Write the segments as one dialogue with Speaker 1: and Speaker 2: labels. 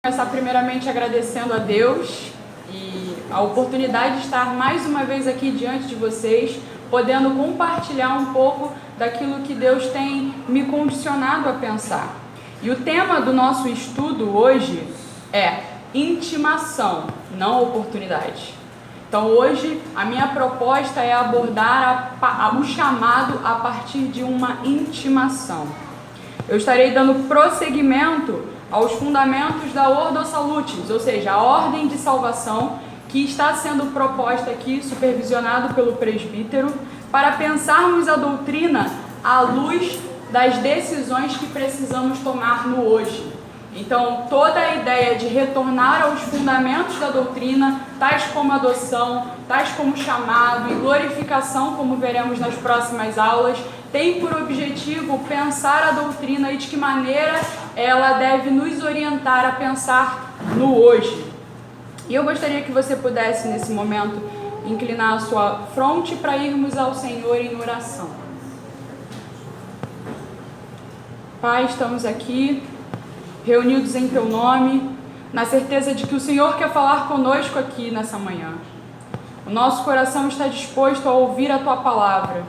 Speaker 1: Começar primeiramente agradecendo a Deus e a oportunidade de estar mais uma vez aqui diante de vocês, podendo compartilhar um pouco daquilo que Deus tem me condicionado a pensar. E o tema do nosso estudo hoje é intimação, não oportunidade. Então hoje a minha proposta é abordar o chamado a partir de uma intimação. Eu estarei dando prosseguimento aos fundamentos da Ordo Salutis, ou seja, a ordem de salvação que está sendo proposta aqui, supervisionado pelo presbítero, para pensarmos a doutrina à luz das decisões que precisamos tomar no hoje. Então, toda a ideia de retornar aos fundamentos da doutrina, tais como adoção, tais como chamado e glorificação, como veremos nas próximas aulas, tem por objetivo pensar a doutrina e de que maneira ela deve nos orientar a pensar no hoje. E eu gostaria que você pudesse, nesse momento, inclinar a sua fronte para irmos ao Senhor em oração. Pai, estamos aqui, reunidos em Teu nome, na certeza de que o Senhor quer falar conosco aqui nessa manhã. O nosso coração está disposto a ouvir a Tua palavra.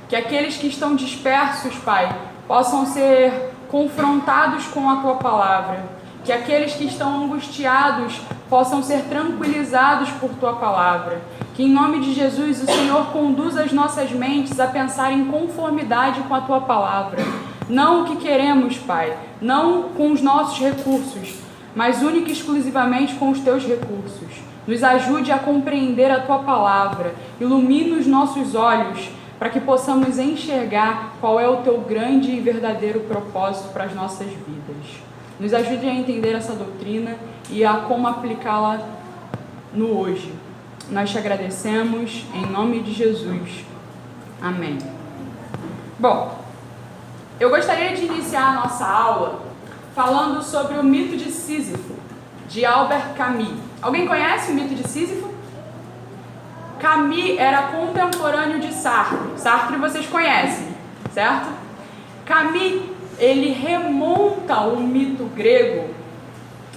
Speaker 1: Que aqueles que estão dispersos, Pai, possam ser confrontados com a Tua palavra. Que aqueles que estão angustiados possam ser tranquilizados por Tua palavra. Que em nome de Jesus o Senhor conduza as nossas mentes a pensar em conformidade com a Tua palavra. Não o que queremos, Pai, não com os nossos recursos, mas única e exclusivamente com os Teus recursos. Nos ajude a compreender a Tua palavra, ilumine os nossos olhos, para que possamos enxergar qual é o Teu grande e verdadeiro propósito para as nossas vidas. Nos ajude a entender essa doutrina e a como aplicá-la no hoje. Nós te agradecemos em nome de Jesus. Amém. Bom, eu gostaria de iniciar a nossa aula falando sobre o mito de Sísifo, de Albert Camus. Alguém conhece o mito de Sísifo? Camus era contemporâneo de Sartre. Sartre vocês conhecem, certo? Camus, ele remonta o mito grego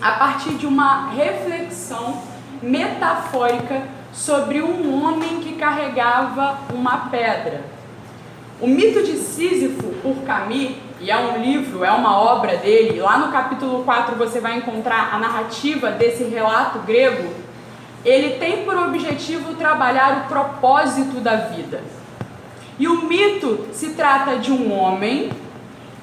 Speaker 1: a partir de uma reflexão metafórica sobre um homem que carregava uma pedra. O mito de Sísifo, por Camus, e é um livro, é uma obra dele, lá no capítulo 4 você vai encontrar a narrativa desse relato grego. Ele tem por objetivo trabalhar o propósito da vida. E o mito se trata de um homem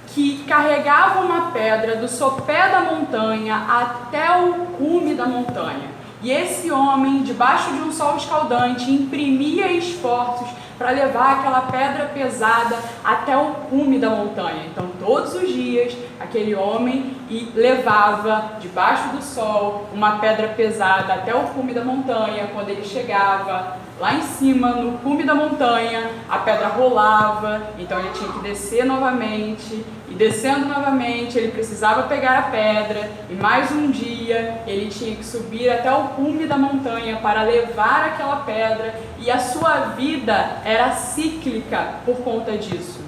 Speaker 1: que carregava uma pedra do sopé da montanha até o cume da montanha. E esse homem, debaixo de um sol escaldante, imprimia esforços para levar aquela pedra pesada até o cume da montanha. Então, todos os dias, aquele homem levava, debaixo do sol, uma pedra pesada até o cume da montanha. Quando ele chegava lá em cima, no cume da montanha, a pedra rolava, então ele tinha que descer novamente, e descendo novamente, ele precisava pegar a pedra, e mais um dia, ele tinha que subir até o cume da montanha para levar aquela pedra, e a sua vida era cíclica por conta disso.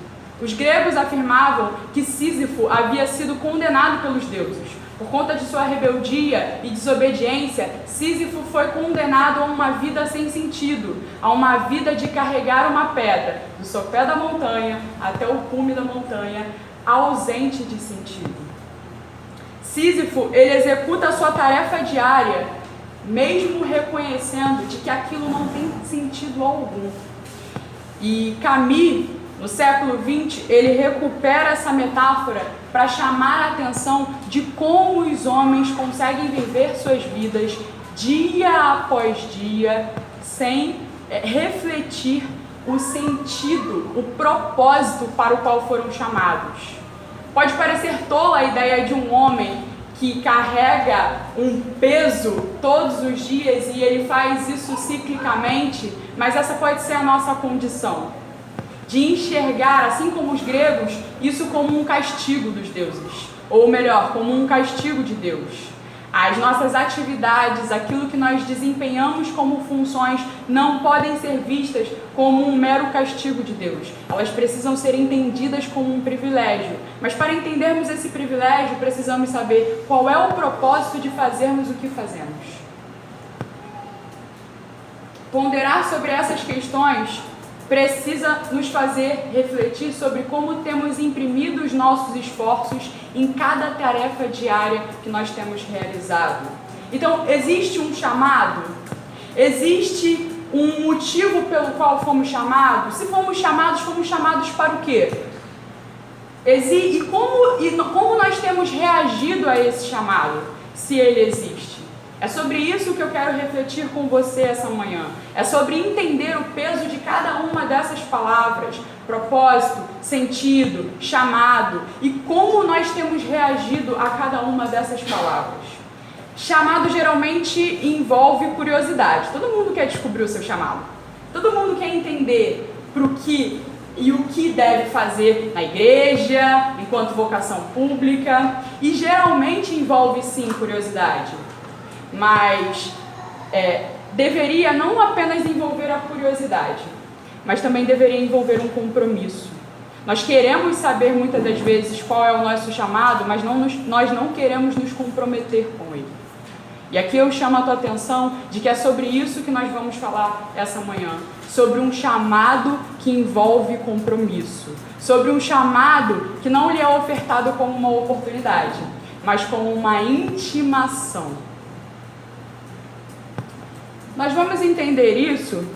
Speaker 1: Os gregos afirmavam que Sísifo havia sido condenado pelos deuses. Por conta de sua rebeldia e desobediência, Sísifo foi condenado a uma vida sem sentido, a uma vida de carregar uma pedra do sopé da montanha até o cume da montanha, ausente de sentido. Sísifo, ele executa a sua tarefa diária, mesmo reconhecendo de que aquilo não tem sentido algum. E Camus, no século XX, ele recupera essa metáfora para chamar a atenção de como os homens conseguem viver suas vidas dia após dia sem refletir o sentido, o propósito para o qual foram chamados. Pode parecer tola a ideia de um homem que carrega um peso todos os dias e ele faz isso ciclicamente, mas essa pode ser a nossa condição. De enxergar, assim como os gregos, isso como um castigo dos deuses, ou melhor, como um castigo de Deus. As nossas atividades, aquilo que nós desempenhamos como funções, não podem ser vistas como um mero castigo de Deus. Elas precisam ser entendidas como um privilégio. Mas para entendermos esse privilégio, precisamos saber qual é o propósito de fazermos o que fazemos. Ponderar sobre essas questões precisa nos fazer refletir sobre como temos imprimido os nossos esforços em cada tarefa diária que nós temos realizado. Então, existe um chamado? Existe um motivo pelo qual fomos chamados? Se fomos chamados para o quê? E como nós temos reagido a esse chamado, se ele existe? É sobre isso que eu quero refletir com você essa manhã. É sobre entender o peso de cada uma dessas palavras, propósito, sentido, chamado, e como nós temos reagido a cada uma dessas palavras. Chamado geralmente envolve curiosidade. Todo mundo quer descobrir o seu chamado. Todo mundo quer entender o que deve fazer na igreja, enquanto vocação pública, e geralmente envolve sim curiosidade. Mas deveria não apenas envolver a curiosidade, mas também deveria envolver um compromisso. Nós queremos saber muitas das vezes qual é o nosso chamado, mas nós não queremos nos comprometer com ele. E aqui eu chamo a tua atenção de que é sobre isso que nós vamos falar essa manhã. Sobre um chamado que envolve compromisso. Sobre um chamado que não lhe é ofertado como uma oportunidade, mas como uma intimação. Nós vamos entender isso,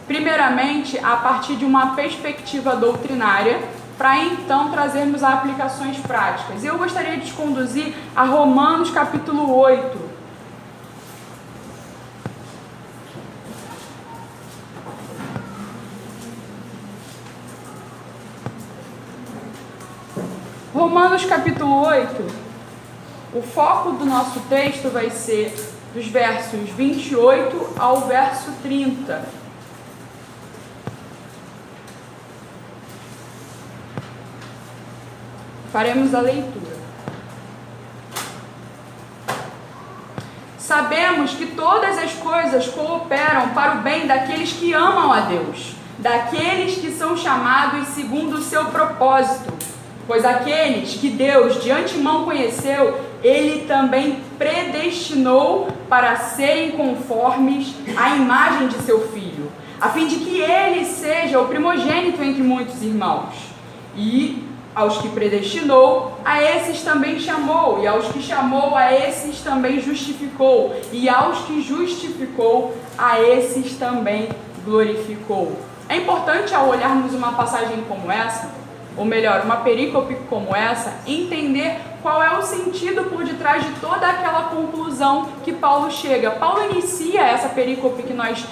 Speaker 1: primeiramente, a partir de uma perspectiva doutrinária, para então trazermos aplicações práticas. Eu gostaria de te conduzir a Romanos capítulo 8. Romanos capítulo 8, o foco do nosso texto vai ser dos versos 28 ao verso 30. Faremos a leitura. Sabemos que todas as coisas cooperam para o bem daqueles que amam a Deus, daqueles que são chamados segundo o seu propósito. Pois aqueles que Deus de antemão conheceu, Ele também predestinou para serem conformes à imagem de seu Filho, a fim de que Ele seja o primogênito entre muitos irmãos. E aos que predestinou, a esses também chamou, e aos que chamou, a esses também justificou, e aos que justificou, a esses também glorificou. É importante, ao olharmos uma passagem como essa, ou melhor, uma perícope como essa, entender qual é o sentido por detrás de toda aquela conclusão que Paulo chega. Paulo inicia essa perícope que nós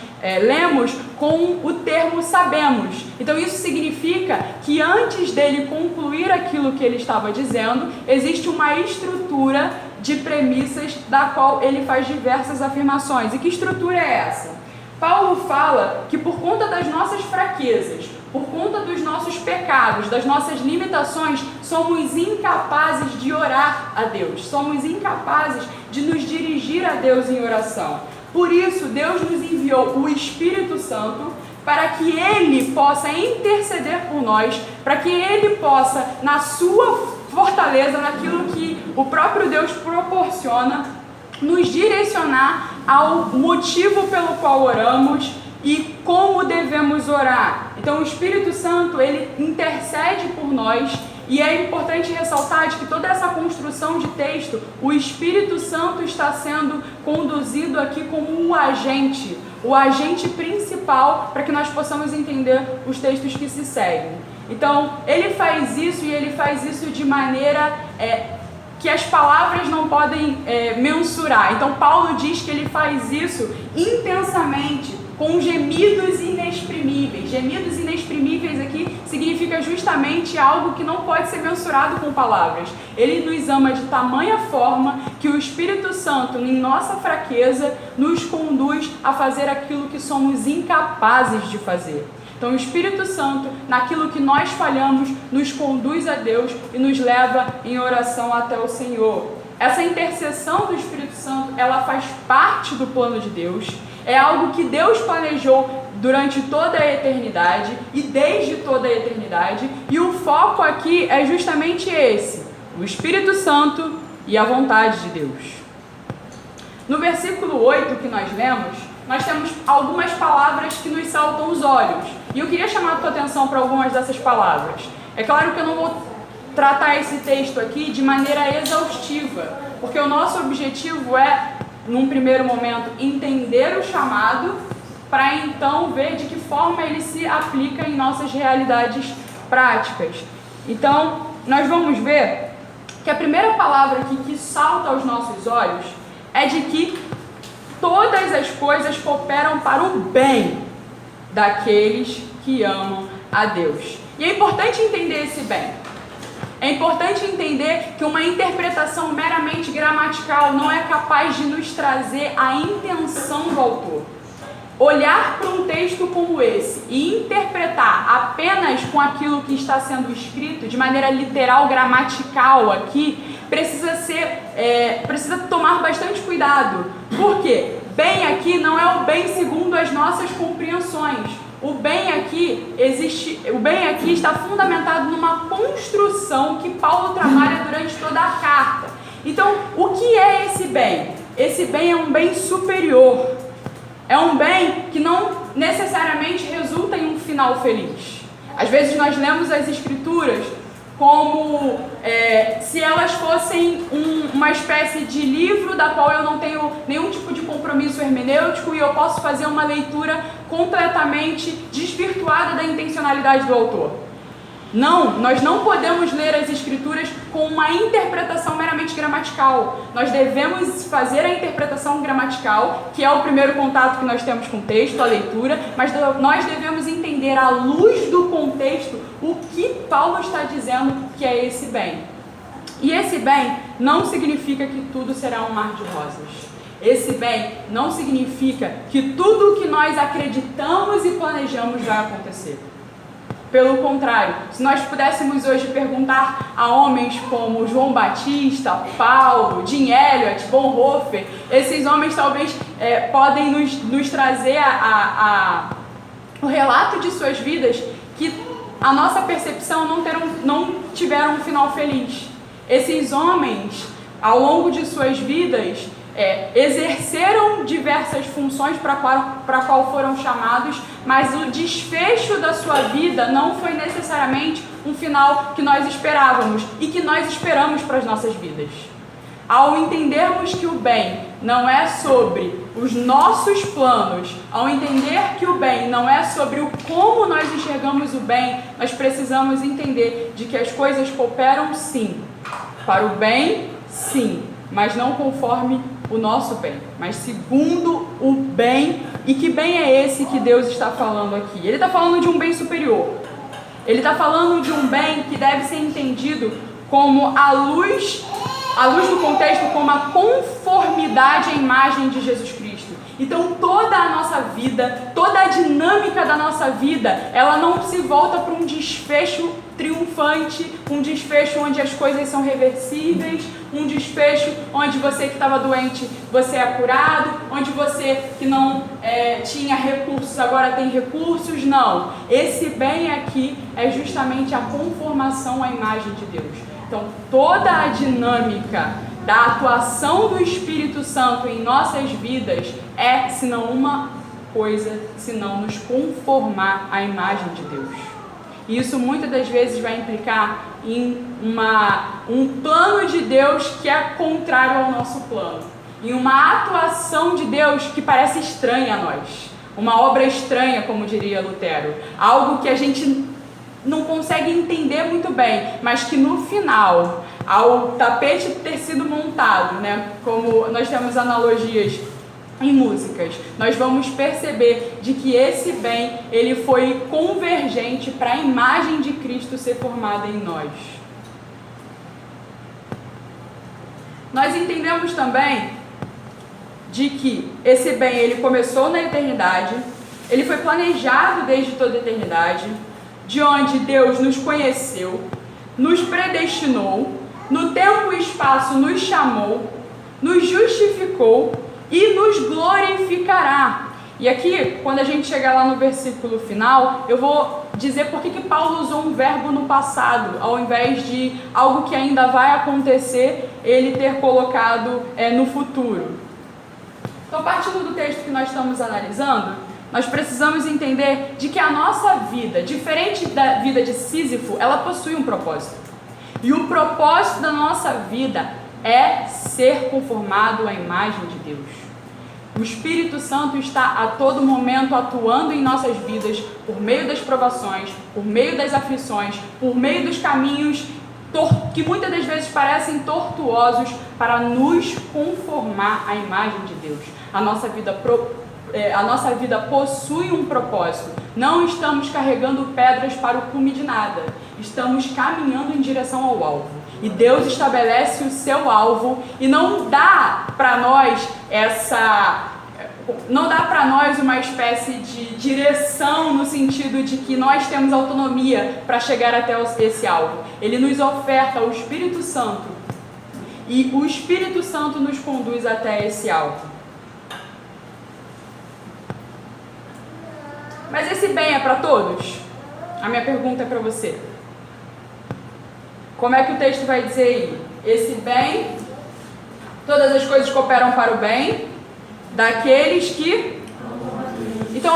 Speaker 1: lemos com o termo sabemos. Então isso significa que antes dele concluir aquilo que ele estava dizendo, existe uma estrutura de premissas da qual ele faz diversas afirmações. E que estrutura é essa? Paulo fala que por conta das nossas fraquezas, por conta dos nossos pecados, das nossas limitações, somos incapazes de orar a Deus, somos incapazes de nos dirigir a Deus em oração. Por isso, Deus nos enviou o Espírito Santo para que Ele possa interceder por nós, para que Ele possa, na sua fortaleza, naquilo que o próprio Deus proporciona, nos direcionar ao motivo pelo qual oramos e como devemos orar. Então o Espírito Santo, ele intercede por nós, e é importante ressaltar de que toda essa construção de texto, o Espírito Santo está sendo conduzido aqui como um agente, o agente principal para que nós possamos entender os textos que se seguem. Então ele faz isso, e ele faz isso de maneira que as palavras não podem mensurar. Então Paulo diz que ele faz isso intensamente, com gemidos inexprimíveis. Gemidos inexprimíveis aqui significa justamente algo que não pode ser mensurado com palavras. Ele nos ama de tamanha forma que o Espírito Santo, em nossa fraqueza, nos conduz a fazer aquilo que somos incapazes de fazer. Então o Espírito Santo, naquilo que nós falhamos, nos conduz a Deus e nos leva em oração até o Senhor. essa intercessão do Espírito Santo, ela faz parte do plano de Deus, é algo que Deus planejou durante toda a eternidade e desde toda a eternidade, e o foco aqui é justamente esse, o Espírito Santo e a vontade de Deus. No versículo 8 que nós lemos, nós temos algumas palavras que nos saltam os olhos, e eu queria chamar a tua atenção para algumas dessas palavras. É claro que eu não vou tratar esse texto aqui de maneira exaustiva, porque o nosso objetivo é, num primeiro momento, entender o chamado, para então ver de que forma ele se aplica em nossas realidades práticas. Então, nós vamos ver que a primeira palavra aqui que salta aos nossos olhos é de que todas as coisas cooperam para o bem daqueles que amam a Deus. E é importante entender esse bem. É importante entender que uma interpretação meramente gramatical não é capaz de nos trazer a intenção do autor. Olhar para um texto como esse e interpretar apenas com aquilo que está sendo escrito, de maneira literal, gramatical aqui, precisa tomar bastante cuidado. Por quê? Bem aqui não é o bem segundo as nossas compreensões. O bem aqui está fundamentado numa construção que Paulo trabalha durante toda a carta. Então, o que é esse bem? Esse bem é um bem superior. É um bem que não necessariamente resulta em um final feliz. Às vezes nós lemos as Escrituras como se elas fossem uma espécie de livro da qual eu não tenho nenhum tipo de compromisso hermenêutico e eu posso fazer uma leitura completamente desvirtuada da intencionalidade do autor. Não, nós não podemos ler as Escrituras com uma interpretação meramente gramatical. Nós devemos fazer a interpretação gramatical, que é o primeiro contato que nós temos com o texto, a leitura, mas nós devemos entender à luz do contexto o que Paulo está dizendo que é esse bem. E esse bem não significa que tudo será um mar de rosas. Esse bem não significa que tudo o que nós acreditamos e planejamos vai acontecer. Pelo contrário, se nós pudéssemos hoje perguntar a homens como João Batista, Paulo, Jim Elliot, Bonhoeffer, esses homens talvez podem nos trazer o relato de suas vidas que a nossa percepção não tiveram um final feliz. Esses homens, ao longo de suas vidas, exerceram diversas funções para qual foram chamados, mas o desfecho da sua vida não foi necessariamente um final que nós esperávamos e que nós esperamos para as nossas vidas. Ao entendermos que o bem não é sobre os nossos planos, ao entender que o bem não é sobre o como nós enxergamos o bem, nós precisamos entender de que as coisas cooperam sim, para o bem sim, mas não conforme o nosso bem, mas segundo o bem. E que bem é esse que Deus está falando aqui? Ele está falando de um bem superior. Ele está falando de um bem que deve ser entendido como a luz do contexto, como a conformidade à imagem de Jesus Cristo. Então toda a nossa vida, toda a dinâmica da nossa vida, ela não se volta para um desfecho triunfante, um desfecho onde as coisas são reversíveis, um desfecho onde você que estava doente, você é curado, onde você que não tinha recursos, agora tem recursos. Não, esse bem aqui é justamente a conformação à imagem de Deus. Então toda a dinâmica da atuação do Espírito Santo em nossas vidas é, se não uma coisa, senão nos conformar à imagem de Deus. E isso muitas das vezes vai implicar em um plano de Deus que é contrário ao nosso plano. Em uma atuação de Deus que parece estranha a nós. Uma obra estranha, como diria Lutero. Algo que a gente não consegue entender muito bem, mas que no final, ao tapete ter sido montado, né, como nós temos analogias em músicas, nós vamos perceber de que esse bem, ele foi convergente para a imagem de Cristo ser formada em nós. Nós entendemos também de que esse bem, ele começou na eternidade, ele foi planejado desde toda a eternidade, de onde Deus nos conheceu, nos predestinou, no tempo e espaço nos chamou, nos justificou e nos glorificará. E aqui, quando a gente chegar lá no versículo final, eu vou dizer por que Paulo usou um verbo no passado, ao invés de algo que ainda vai acontecer, ele ter colocado no futuro. Então, partindo do texto que nós estamos analisando, nós precisamos entender de que a nossa vida, diferente da vida de Sísifo, ela possui um propósito. E o propósito da nossa vida é ser conformado à imagem de Deus. O Espírito Santo está a todo momento atuando em nossas vidas por meio das provações, por meio das aflições, por meio dos caminhos que muitas das vezes parecem tortuosos para nos conformar à imagem de Deus. A nossa vida possui um propósito. Não estamos carregando pedras para o cume de nada. Estamos caminhando em direção ao alvo. E Deus estabelece o seu alvo e não dá para nós uma espécie de direção no sentido de que nós temos autonomia para chegar até esse alvo. Ele nos oferta o Espírito Santo e o Espírito Santo nos conduz até esse alvo. Mas esse bem é para todos? A minha pergunta é para você. Como é que o texto vai dizer aí? Esse bem, todas as coisas cooperam para o bem daqueles que... Então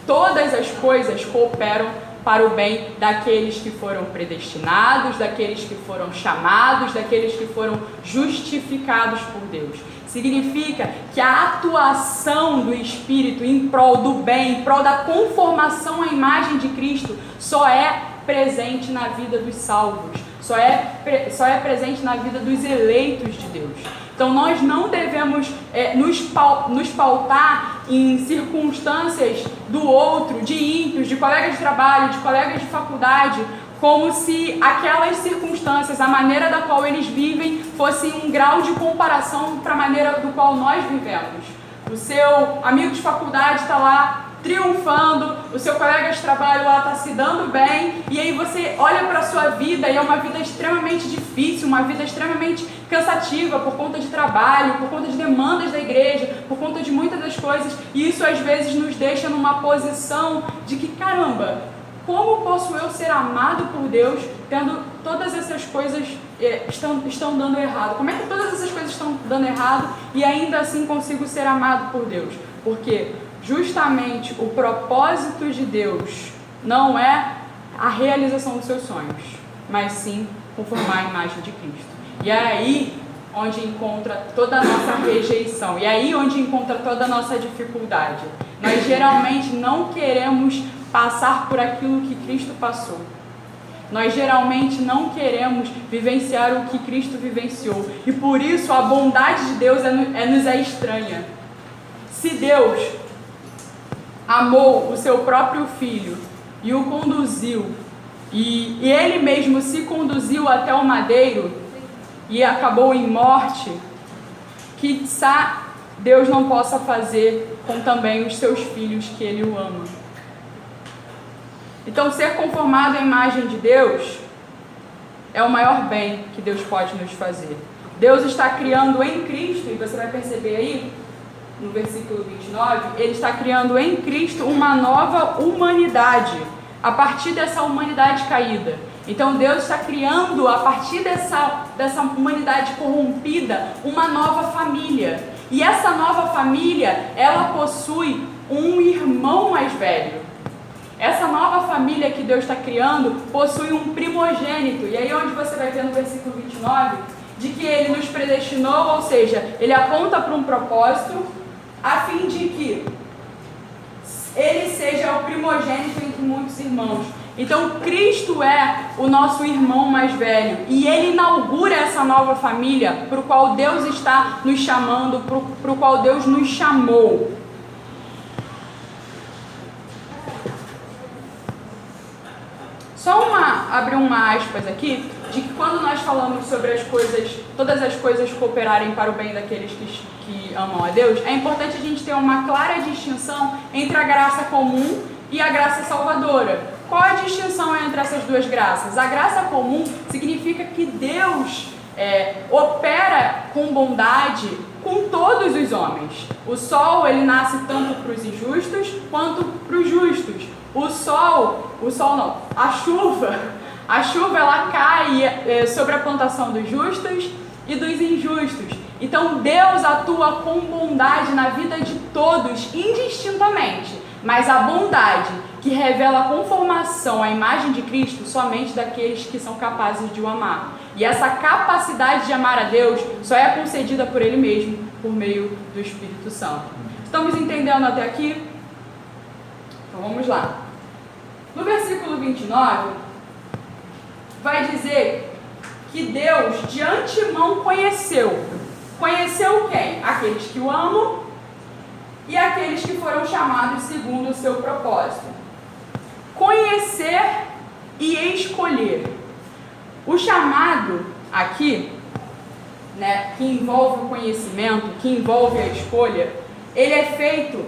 Speaker 1: todas as coisas cooperam para o bem daqueles que foram predestinados, daqueles que foram chamados, daqueles que foram justificados por Deus. Significa que a atuação do Espírito em prol do bem, em prol da conformação à imagem de Cristo, só é presente na vida dos salvos, só é presente na vida dos eleitos de Deus. Então nós não devemos nos pautar em circunstâncias do outro, de ímpios, de colegas de trabalho, de colegas de faculdade, como se aquelas circunstâncias, a maneira da qual eles vivem, fosse um grau de comparação para a maneira do qual nós vivemos. O seu amigo de faculdade está lá triunfando, o seu colega de trabalho lá está se dando bem, e aí você olha para a sua vida e é uma vida extremamente difícil, uma vida extremamente cansativa por conta de trabalho, por conta de demandas da igreja, por conta de muitas das coisas, e isso às vezes nos deixa numa posição de que, caramba, como posso eu ser amado por Deus tendo todas essas coisas estão dando errado? Como é que todas essas coisas estão dando errado e ainda assim consigo ser amado por Deus? Porque justamente o propósito de Deus não é a realização dos seus sonhos, mas sim conformar a imagem de Cristo. E é aí onde encontra toda a nossa rejeição, e é aí onde encontra toda a nossa dificuldade. Nós geralmente não queremos passar por aquilo que Cristo passou. Nós geralmente não queremos vivenciar o que Cristo vivenciou, e por isso a bondade de Deus nos é estranha. Se Deus amou o seu próprio Filho e o conduziu, e ele mesmo se conduziu até o madeiro e acabou em morte, quiçá Deus não possa fazer com também os seus filhos que ele o ama. Então, ser conformado à imagem de Deus é o maior bem que Deus pode nos fazer. Deus está criando em Cristo, e você vai perceber aí, no versículo 29, Ele está criando em Cristo uma nova humanidade, a partir dessa humanidade caída. Então Deus está criando, a partir dessa humanidade corrompida, uma nova família. E essa nova família, ela possui um irmão mais velho. Essa nova família que Deus está criando possui um primogênito. E aí onde você vai ver no versículo 29, de que Ele nos predestinou, ou seja, Ele aponta para um propósito, a fim de que Ele seja o primogênito entre muitos irmãos. Então Cristo é o nosso irmão mais velho, e Ele inaugura essa nova família para o qual Deus está nos chamando, para o qual Deus nos chamou. Só abrir uma aspas aqui, de que quando nós falamos sobre as coisas, todas as coisas cooperarem para o bem daqueles que amam a Deus, é importante a gente ter uma clara distinção entre a graça comum e a graça salvadora. Qual a distinção entre essas duas graças? A graça comum significa que Deus opera com bondade com todos os homens. O sol, ele nasce tanto para os injustos quanto para os justos. A chuva ela cai sobre a plantação dos justos e dos injustos. Então Deus atua com bondade na vida de todos, indistintamente. Mas a bondade que revela a conformação à imagem de Cristo somente daqueles que são capazes de o amar. E essa capacidade de amar a Deus só é concedida por Ele mesmo, por meio do Espírito Santo. Estamos entendendo até aqui? Então vamos lá. No versículo 29, vai dizer que Deus de antemão conheceu. Conheceu quem? Aqueles que o amam e aqueles que foram chamados segundo o seu propósito. Conhecer e escolher. O chamado aqui, que envolve o conhecimento, que envolve a escolha, ele é feito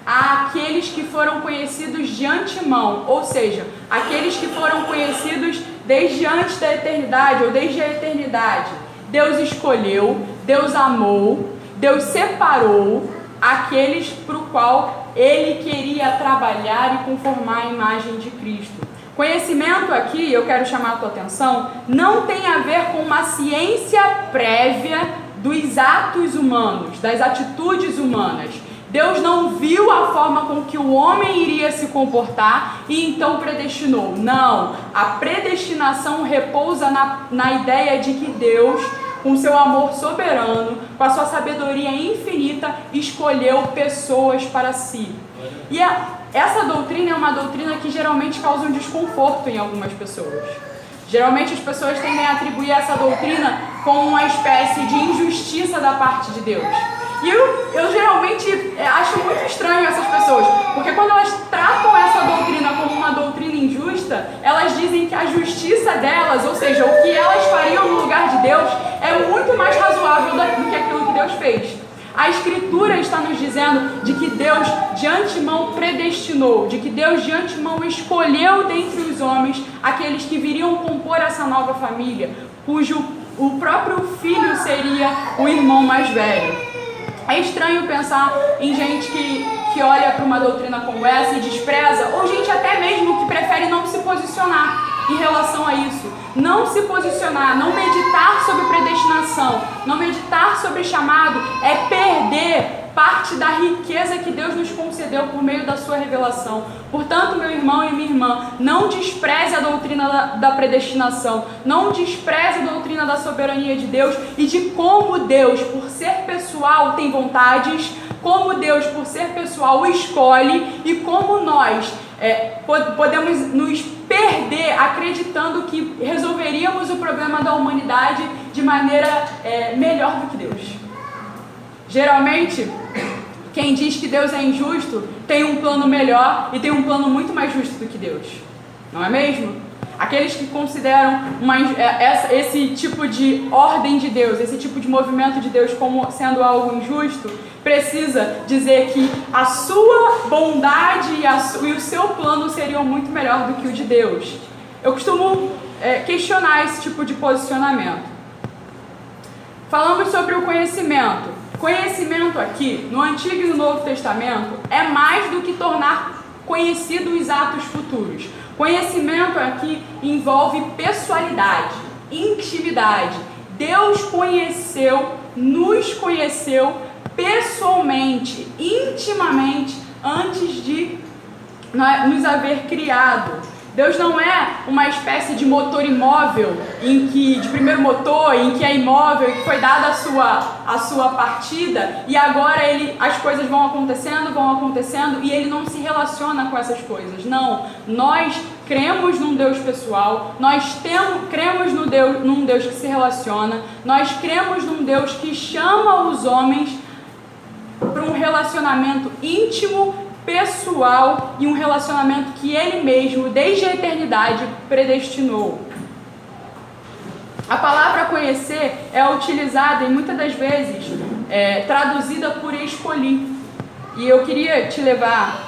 Speaker 1: àqueles que foram conhecidos de antemão, ou seja, aqueles que foram conhecidos desde antes da eternidade ou desde a eternidade. Deus escolheu, Deus amou, Deus separou aqueles para o qual Ele queria trabalhar e conformar a imagem de Cristo. Conhecimento aqui, eu quero chamar a tua atenção, não tem a ver com uma ciência prévia dos atos humanos, das atitudes humanas. Deus não viu a forma com que o homem iria se comportar e então predestinou. Não, a predestinação repousa na ideia de que Deus, com seu amor soberano, com a sua sabedoria infinita, escolheu pessoas para si. E essa doutrina é uma doutrina que geralmente causa um desconforto em algumas pessoas. Geralmente as pessoas tendem a atribuir essa doutrina como uma espécie de injustiça da parte de Deus. E eu geralmente acho muito estranho essas pessoas, porque quando elas tratam essa doutrina como uma doutrina injusta, elas dizem que a justiça delas, ou seja, o que elas fariam no lugar de Deus, é muito mais razoável do que aquilo que Deus fez. A Escritura está nos dizendo de que Deus de antemão predestinou, de que Deus de antemão escolheu dentre os homens aqueles que viriam compor essa nova família, cujo o próprio filho seria o irmão mais velho. É estranho pensar em gente que olha para uma doutrina como essa e despreza, ou gente até mesmo que prefere não se posicionar em relação a isso. Não se posicionar, não meditar sobre predestinação, não meditar sobre chamado, é perder parte da riqueza que Deus nos concedeu por meio da sua revelação. Portanto, meu irmão e minha irmã, não despreze a doutrina da predestinação, não despreze a doutrina da soberania de Deus e de como Deus, por ser pessoal, tem vontades, como Deus, por ser pessoal, escolhe e como nós podemos nos perder acreditando que resolveríamos o problema da humanidade de maneira melhor do que Deus. Geralmente, quem diz que Deus é injusto tem um plano melhor e tem um plano muito mais justo do que Deus. Não é mesmo? Aqueles que consideram esse tipo de ordem de Deus, esse tipo de movimento de Deus como sendo algo injusto, precisa dizer que a sua bondade e o seu plano seriam muito melhor do que o de Deus. Eu costumo questionar esse tipo de posicionamento. Falamos sobre o conhecimento. Conhecimento aqui, no Antigo e no Novo Testamento, é mais do que tornar conhecidos os atos futuros. Conhecimento aqui envolve pessoalidade, intimidade. Deus nos conheceu pessoalmente, intimamente, antes de nos haver criado. Deus não é uma espécie de motor imóvel, de primeiro motor, em que é imóvel, que foi dada a sua partida, e agora as coisas vão acontecendo, e Ele não se relaciona com essas coisas. Não, nós cremos num Deus pessoal, nós cremos num Deus que se relaciona, nós cremos num Deus que chama os homens para um relacionamento íntimo, pessoal e um relacionamento que Ele mesmo, desde a eternidade, predestinou. A palavra conhecer é utilizada e muitas das vezes traduzida por escolhi. E eu queria te levar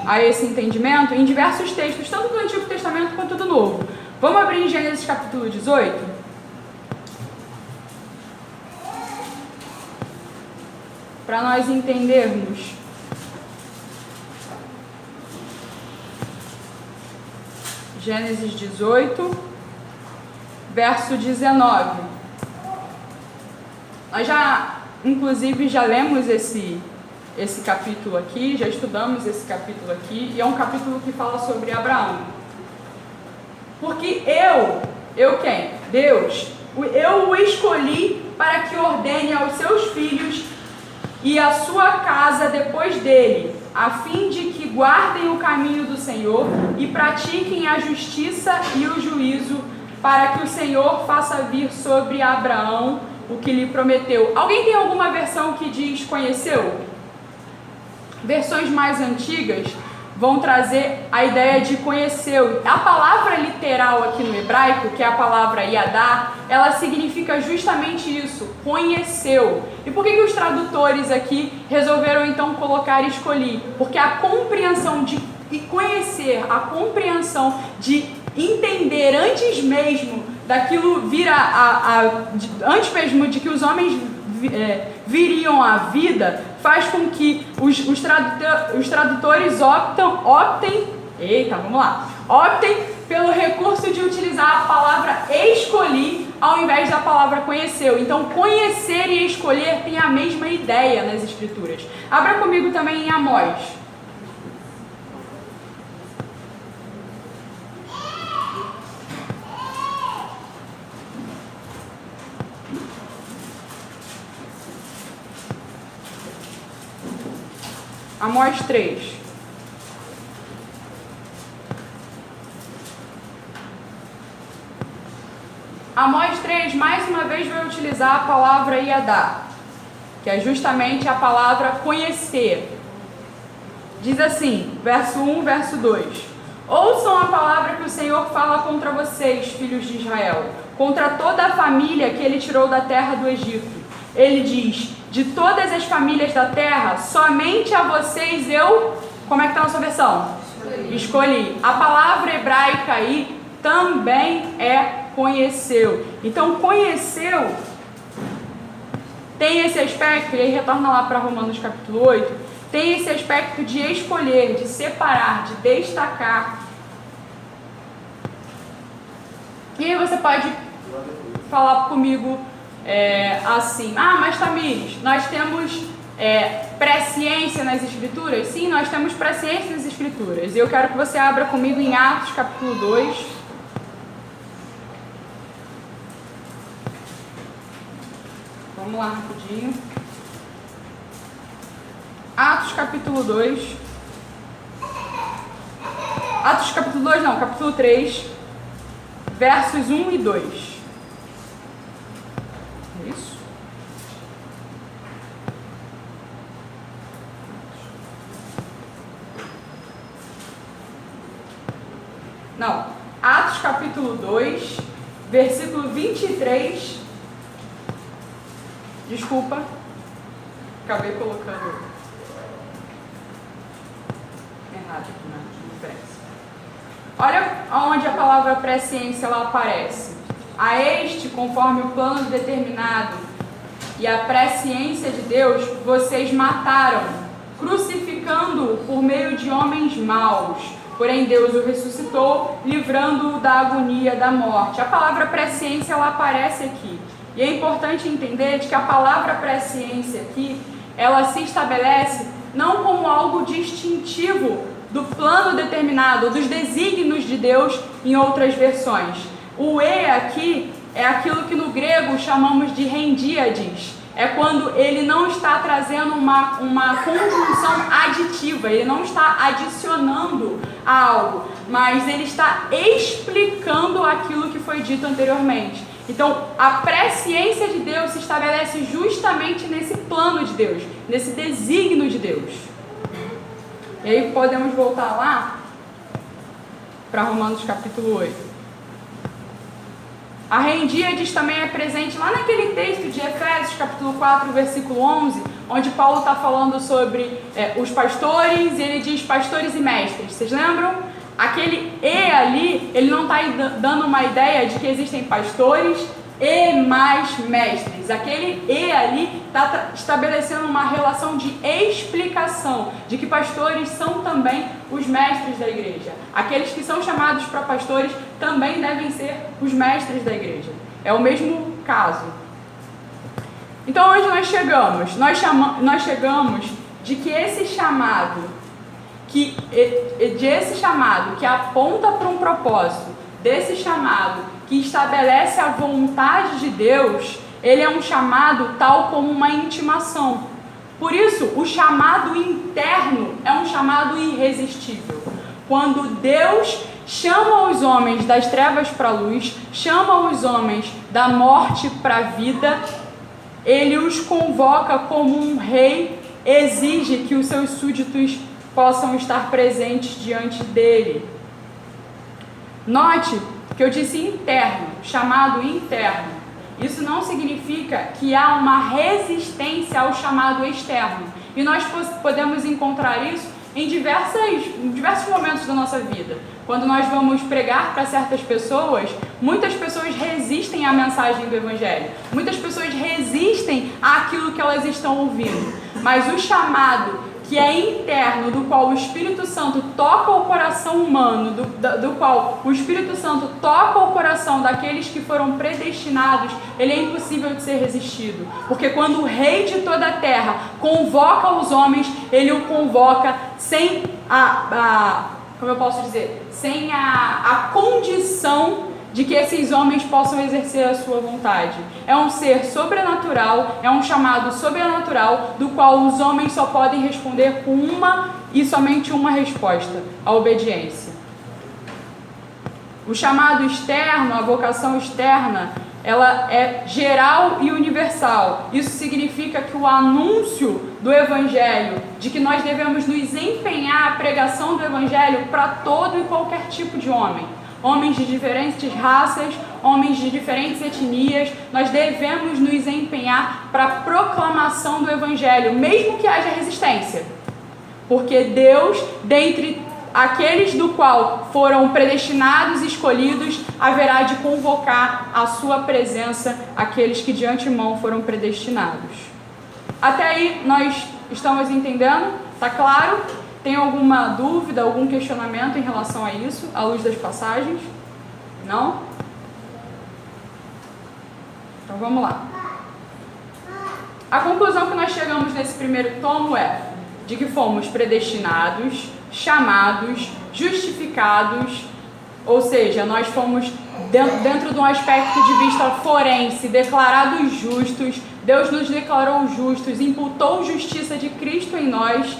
Speaker 1: a esse entendimento em diversos textos, tanto do Antigo Testamento quanto do Novo. Vamos abrir em Gênesis capítulo 18? Para nós entendermos. Gênesis 18, verso 19. Nós já, inclusive, já lemos esse capítulo aqui, já estudamos esse capítulo aqui, e é um capítulo que fala sobre Abraão. Porque eu quem? Deus, eu o escolhi para que ordene aos seus filhos e a sua casa depois dele, a fim de que guardem o caminho do Senhor e pratiquem a justiça e o juízo, para que o Senhor faça vir sobre Abraão o que lhe prometeu. Alguém tem alguma versão que diz conheceu? Versões mais antigas vão trazer a ideia de conheceu. A palavra literal aqui no hebraico, que é a palavra yadá, ela significa justamente isso, conheceu. E por que os tradutores aqui resolveram então colocar escolhi? Porque a compreensão de conhecer, a compreensão de entender antes mesmo daquilo vir antes mesmo de que os homens viriam à vida, faz com que os tradutores optem pelo recurso de utilizar a palavra escolhi ao invés da palavra conheceu. Então, conhecer e escolher tem a mesma ideia nas Escrituras. Abra comigo também em Amós. Amós 3. Amós 3, mais uma vez, vai utilizar a palavra yadá, que é justamente a palavra conhecer. Diz assim, verso 1, verso 2. Ouçam a palavra que o Senhor fala contra vocês, filhos de Israel, contra toda a família que ele tirou da terra do Egito. Ele diz: de todas as famílias da terra, somente a vocês eu... Como é que está na sua versão? Escolhi. A palavra hebraica aí também é conheceu. Então, conheceu tem esse aspecto, e aí retorna lá para Romanos capítulo 8, tem esse aspecto de escolher, de separar, de destacar. E aí você pode falar comigo assim, mas Tamires, nós temos presciência nas Escrituras? Sim, nós temos presciência nas Escrituras. E eu quero que você abra comigo em Atos capítulo 2. Vamos lá rapidinho. Atos capítulo 2. Atos capítulo 2 não, capítulo 3, versos 1 e 2. Isso. Não, Atos capítulo 2, versículo 23. Desculpa, acabei colocando errado aqui na prece. Olha onde a palavra presciência ela aparece. A este, conforme o plano determinado e a presciência de Deus, vocês mataram, crucificando-o por meio de homens maus. Porém, Deus o ressuscitou, livrando-o da agonia da morte. A palavra presciência ela aparece aqui. E é importante entender de que a palavra presciência aqui, ela se estabelece não como algo distintivo do plano determinado, dos desígnios de Deus em outras versões. O aqui é aquilo que no grego chamamos de rendíades. É quando ele não está trazendo uma conjunção aditiva, ele não está adicionando a algo, mas ele está explicando aquilo que foi dito anteriormente. Então, a presciência de Deus se estabelece justamente nesse plano de Deus, nesse desígnio de Deus. E aí podemos voltar lá para Romanos capítulo 8. A rendíades também é presente lá naquele texto de Efésios capítulo 4, versículo 11, onde Paulo está falando sobre os pastores, e ele diz pastores e mestres. Vocês lembram? Aquele "e" ali, ele não está dando uma ideia de que existem pastores e mais mestres. Aquele "e" ali está estabelecendo uma relação de explicação, de que pastores são também os mestres da igreja. Aqueles que são chamados para pastores também devem ser os mestres da igreja. É o mesmo caso. Então, onde nós chegamos? Nós chegamos de que esse chamado que aponta para um propósito, desse chamado que estabelece a vontade de Deus, ele é um chamado tal como uma intimação. Por isso, o chamado interno é um chamado irresistível. Quando Deus chama os homens das trevas para a luz, chama os homens da morte para a vida, ele os convoca como um rei, exige que os seus súditos possam estar presentes diante dele. Note que eu disse interno, chamado interno. Isso não significa que há uma resistência ao chamado externo. E nós podemos encontrar isso em diversos momentos da nossa vida. Quando nós vamos pregar para certas pessoas, muitas pessoas resistem à mensagem do Evangelho. Muitas pessoas resistem àquilo que elas estão ouvindo. Mas o chamado que é interno, do qual o Espírito Santo toca o coração humano, do qual o Espírito Santo toca o coração daqueles que foram predestinados, ele é impossível de ser resistido. Porque quando o Rei de toda a terra convoca os homens, ele o convoca sem sem a condição de que esses homens possam exercer a sua vontade. É um ser sobrenatural, é um chamado sobrenatural, do qual os homens só podem responder com uma e somente uma resposta: a obediência. O chamado externo, a vocação externa, ela é geral e universal. Isso significa que o anúncio do Evangelho, de que nós devemos nos empenhar a pregação do Evangelho para todo e qualquer tipo de homem. Homens de diferentes raças, homens de diferentes etnias, nós devemos nos empenhar para a proclamação do Evangelho, mesmo que haja resistência. Porque Deus, dentre aqueles do qual foram predestinados e escolhidos, haverá de convocar à sua presença aqueles que de antemão foram predestinados. Até aí nós estamos entendendo? Está claro? Tem alguma dúvida, algum questionamento em relação a isso, à luz das passagens? Não? Então vamos lá. A conclusão que nós chegamos nesse primeiro tomo é de que fomos predestinados, chamados, justificados, ou seja, nós fomos dentro de um aspecto de vista forense, declarados justos. Deus nos declarou justos, imputou justiça de Cristo em nós,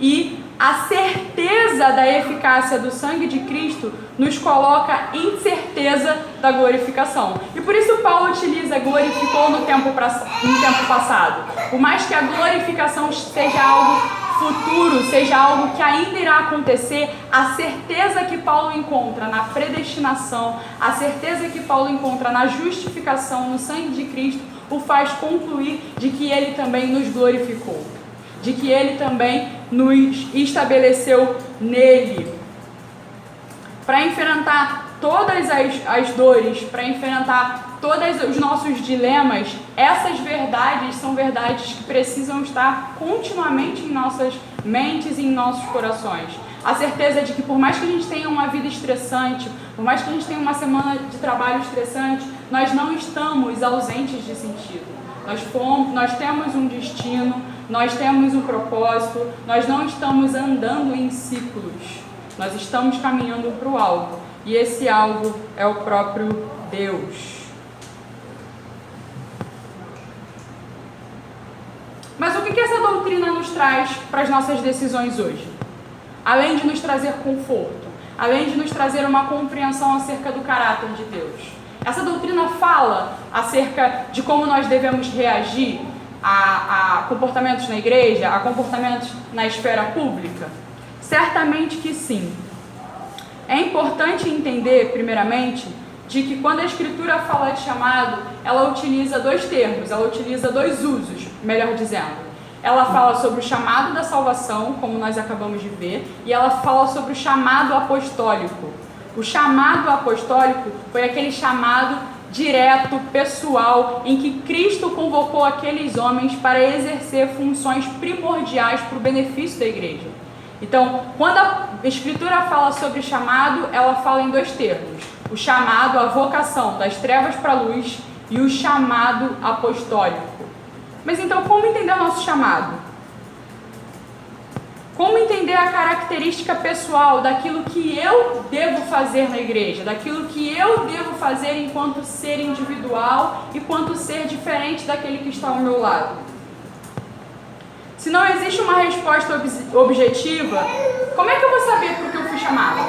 Speaker 1: e a certeza da eficácia do sangue de Cristo nos coloca em certeza da glorificação. E por isso Paulo utiliza glorificou no tempo passado. Por mais que a glorificação seja algo futuro, seja algo que ainda irá acontecer, a certeza que Paulo encontra na predestinação, a certeza que Paulo encontra na justificação, no sangue de Cristo, o faz concluir de que ele também nos glorificou, de que ele também nos estabeleceu nele. Para enfrentar todas as dores, para enfrentar todos os nossos dilemas, essas verdades são verdades que precisam estar continuamente em nossas mentes e em nossos corações. A certeza de que por mais que a gente tenha uma vida estressante, por mais que a gente tenha uma semana de trabalho estressante, nós não estamos ausentes de sentido. Nós temos um destino, nós temos um propósito, nós não estamos andando em ciclos, nós estamos caminhando para o alvo, e esse alvo é o próprio Deus. Mas o que essa doutrina nos traz para as nossas decisões hoje? Além de nos trazer conforto, além de nos trazer uma compreensão acerca do caráter de Deus. Essa doutrina fala acerca de como nós devemos reagir a comportamentos na igreja, a comportamentos na esfera pública? Certamente que sim. É importante entender, primeiramente, de que quando a Escritura fala de chamado, ela utiliza dois termos, ela utiliza dois usos, melhor dizendo. ela fala sobre o chamado da salvação, como nós acabamos de ver, e ela fala sobre o chamado apostólico. O chamado apostólico foi aquele chamado direto, pessoal, em que Cristo convocou aqueles homens para exercer funções primordiais para o benefício da igreja. Então, quando a Escritura fala sobre chamado, ela fala em dois termos: o chamado, a vocação das trevas para a luz, e o chamado apostólico. Mas então, como entender o nosso chamado? Como entender a característica pessoal daquilo que eu devo fazer na igreja, daquilo que eu devo fazer enquanto ser individual e quanto ser diferente daquele que está ao meu lado? Se não existe uma resposta objetiva, como é que eu vou saber por que eu fui chamado?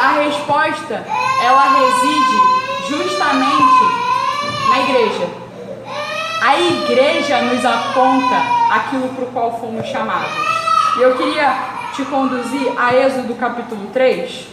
Speaker 1: A resposta, ela reside justamente na igreja. A igreja nos aponta aquilo para o qual fomos chamados. E eu queria te conduzir a Êxodo capítulo 3.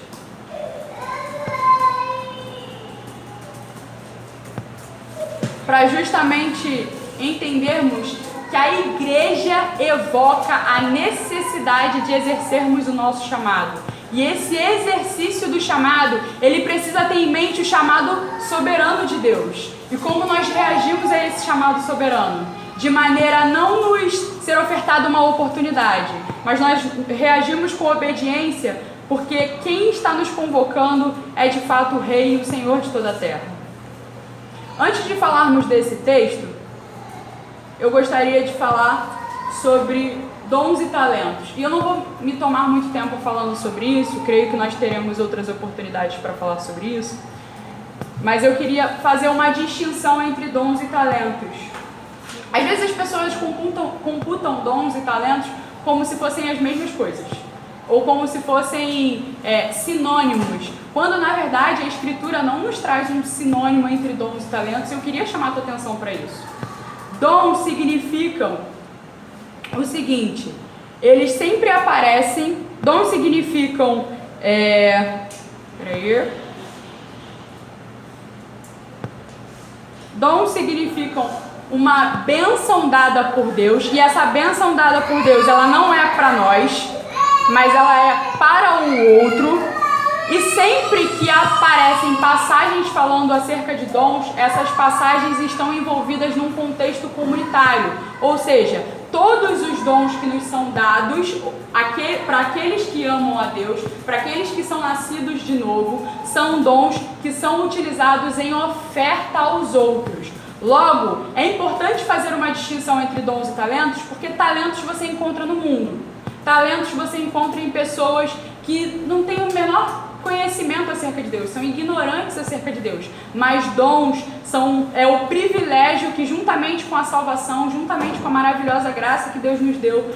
Speaker 1: Para justamente entendermos que a igreja evoca a necessidade de exercermos o nosso chamado. E esse exercício do chamado, ele precisa ter em mente o chamado soberano de Deus. E como nós reagimos a esse chamado soberano? De maneira a não nos ser ofertada uma oportunidade, mas nós reagimos com obediência, porque quem está nos convocando é de fato o Rei e o Senhor de toda a terra. Antes de falarmos desse texto, eu gostaria de falar sobre dons e talentos. E eu não vou me tomar muito tempo falando sobre isso, creio que nós teremos outras oportunidades para falar sobre isso. Mas eu queria fazer uma distinção entre dons e talentos. Às vezes as pessoas computam dons e talentos como se fossem as mesmas coisas, ou como se fossem sinônimos, quando na verdade a Escritura não nos traz um sinônimo entre dons e talentos. Eu queria chamar a tua atenção para isso. Dons significam o seguinte: eles sempre aparecem. Dons significam Dons significam uma bênção dada por Deus, e essa bênção dada por Deus, ela não é para nós, mas ela é para o outro. E sempre que aparecem passagens falando acerca de dons, essas passagens estão envolvidas num contexto comunitário, ou seja, todos os dons que nos são dados para aqueles que amam a Deus, para aqueles que são nascidos de novo, são dons que são utilizados em oferta aos outros. Logo, é importante fazer uma distinção entre dons e talentos, porque talentos você encontra no mundo. Talentos você encontra em pessoas que não têm o menor conhecimento acerca de Deus, são ignorantes acerca de Deus. Mas dons é o privilégio que, juntamente com a salvação, juntamente com a maravilhosa graça que Deus nos deu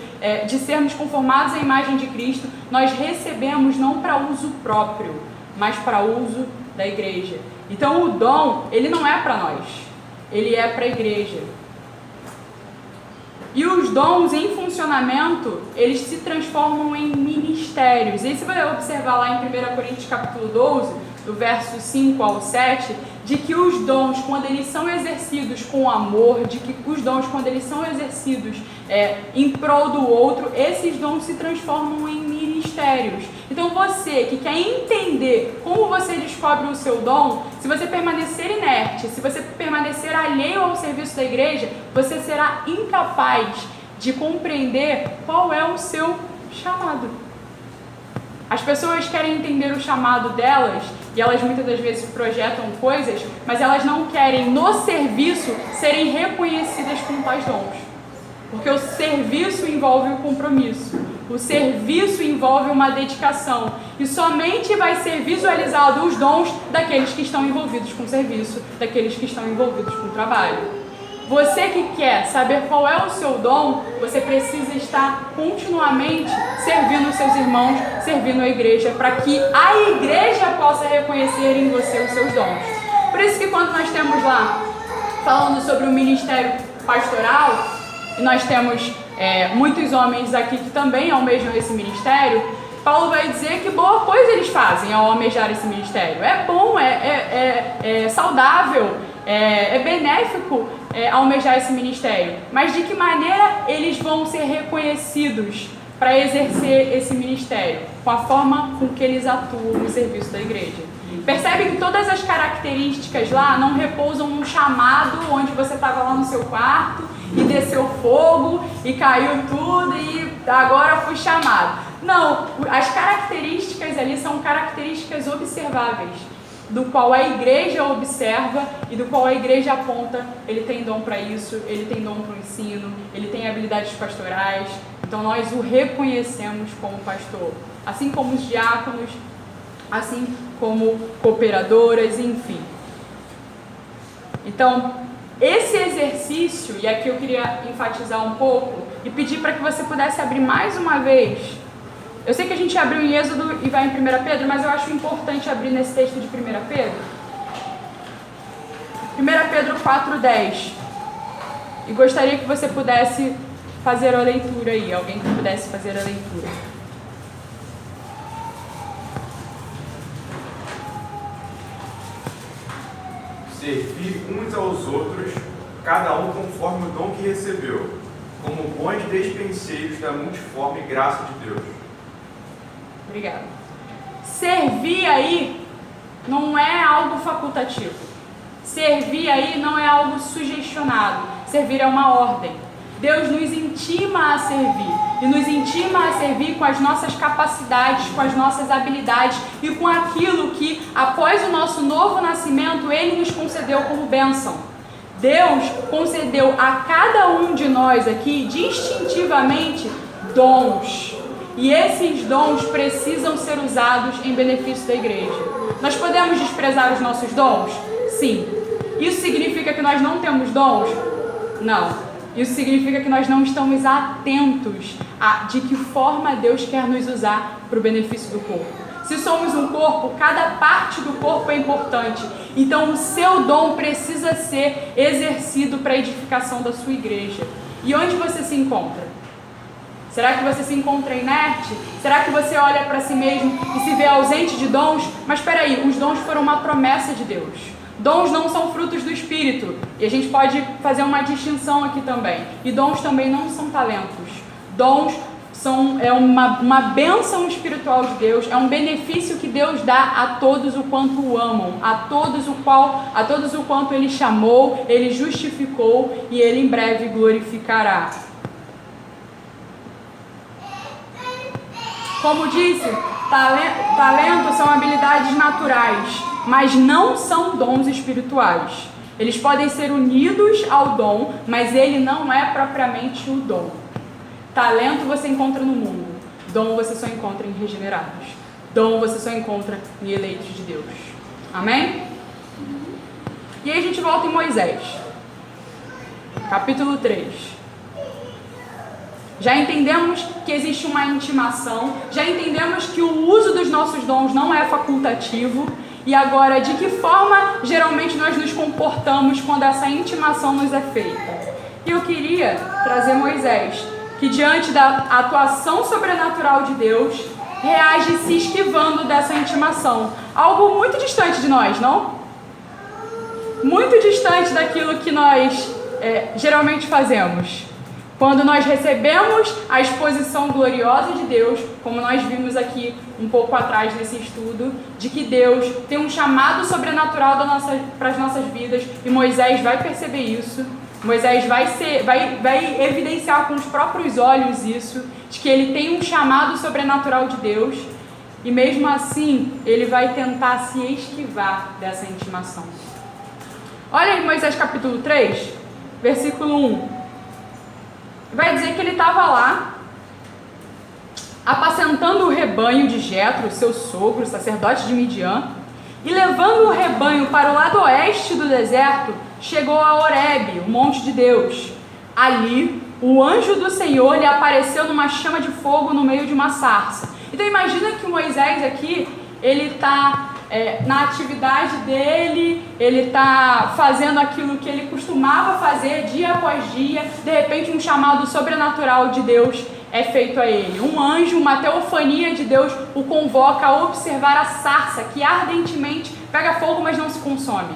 Speaker 1: de sermos conformados à imagem de Cristo, nós recebemos não para uso próprio, mas para uso da igreja. Então o dom, ele não é para nós, ele é para a igreja. E os dons em funcionamento, eles se transformam em ministérios. E aí você vai observar lá em 1 Coríntios capítulo 12, do verso 5 ao 7, de que os dons, quando eles são exercidos com amor, de que os dons, quando eles são exercidos em prol do outro, esses dons se transformam em ministérios. Então você que quer entender como você descobre o seu dom, se você permanecer inerte, se você permanecer alheio ao serviço da igreja, você será incapaz de compreender qual é o seu chamado. As pessoas querem entender o chamado delas e elas muitas das vezes projetam coisas, mas elas não querem no serviço serem reconhecidas com tais dons. Porque o serviço envolve o compromisso, o serviço envolve uma dedicação, e somente vai ser visualizado os dons daqueles que estão envolvidos com o serviço, daqueles que estão envolvidos com o trabalho. Você que quer saber qual é o seu dom, você precisa estar continuamente servindo os seus irmãos, servindo a igreja, para que a igreja possa reconhecer em você os seus dons. Por isso que quando nós temos lá, falando sobre o ministério pastoral, e nós temos muitos homens aqui que também almejam esse ministério, Paulo vai dizer que boa coisa eles fazem ao almejar esse ministério. É bom, é saudável, é benéfico almejar esse ministério, mas de que maneira eles vão ser reconhecidos para exercer esse ministério? Com a forma com que eles atuam no serviço da igreja. Percebe que todas as características lá não repousam num chamado onde você estava lá no seu quarto e desceu fogo e caiu tudo e agora fui chamado. Não, as características ali são características observáveis, do qual a igreja observa e do qual a igreja aponta. Ele tem dom para isso, ele tem dom para o ensino, ele tem habilidades pastorais, então nós o reconhecemos como pastor, assim como os diáconos, assim como cooperadoras, enfim. Então, esse exercício, e aqui eu queria enfatizar um pouco e pedir para que você pudesse abrir mais uma vez. Eu sei que a gente abriu em Êxodo e vai em 1 Pedro, mas eu acho importante abrir nesse texto de 1 Pedro. 1 Pedro 4:10. E gostaria que você pudesse fazer a leitura aí, alguém que pudesse fazer a leitura.
Speaker 2: Servir uns aos outros, cada um conforme o dom que recebeu, como bons despenseiros da multiforme graça de Deus.
Speaker 1: Obrigada. Servir aí não é algo facultativo. Servir aí não é algo sugestionado. Servir é uma ordem. Deus nos intima a servir. E nos intima a servir com as nossas capacidades, com as nossas habilidades e com aquilo que, após o nosso novo nascimento, Ele nos concedeu como bênção. Deus concedeu a cada um de nós aqui, distintivamente, dons. E esses dons precisam ser usados em benefício da igreja. Nós podemos desprezar os nossos dons? Sim. Isso significa que nós não temos dons? Não. Isso significa que nós não estamos atentos a de que forma Deus quer nos usar para o benefício do corpo. Se somos um corpo, cada parte do corpo é importante. Então o seu dom precisa ser exercido para a edificação da sua igreja. E onde você se encontra? Será que você se encontra inerte? Será que você olha para si mesmo e se vê ausente de dons? Mas espera aí, os dons foram uma promessa de Deus. Dons não são frutos do Espírito. E a gente pode fazer uma distinção aqui também. E dons também não são talentos. Dons é uma bênção espiritual de Deus. É um benefício que Deus dá a todos o quanto o amam. A todos o quanto Ele chamou, Ele justificou e Ele em breve glorificará. Como disse, talentos são habilidades naturais, mas não são dons espirituais. Eles podem ser unidos ao dom, mas ele não é propriamente o dom. Talento você encontra no mundo, dom você só encontra em regenerados. Dom você só encontra em eleitos de Deus. Amém? E aí a gente volta em Moisés, capítulo 3. Já entendemos que existe uma intimação, já entendemos que o uso dos nossos dons não é facultativo. E agora, de que forma geralmente nós nos comportamos quando essa intimação nos é feita? E eu queria trazer Moisés, que diante da atuação sobrenatural de Deus, reage se esquivando dessa intimação. Algo muito distante de nós, não? Muito distante daquilo que nós geralmente fazemos. Quando nós recebemos a exposição gloriosa de Deus, como nós vimos aqui um pouco atrás nesse estudo, de que Deus tem um chamado sobrenatural para as nossas vidas, e Moisés vai perceber isso, Moisés vai evidenciar com os próprios olhos isso, de que ele tem um chamado sobrenatural de Deus, e mesmo assim ele vai tentar se esquivar dessa intimação. Olha em Moisés capítulo 3, versículo 1. Vai dizer que ele estava lá, apacentando o rebanho de Jetro, seu sogro, sacerdote de Midian, e levando o rebanho para o lado oeste do deserto, chegou a Horebe, o monte de Deus. Ali, o anjo do Senhor lhe apareceu numa chama de fogo no meio de uma sarça. Então imagina que Moisés aqui, ele está na atividade dele, ele está fazendo aquilo que ele costumava fazer dia após dia. De repente um chamado sobrenatural de Deus é feito a ele. Um anjo, uma teofania de Deus o convoca a observar a sarça que ardentemente pega fogo, mas não se consome.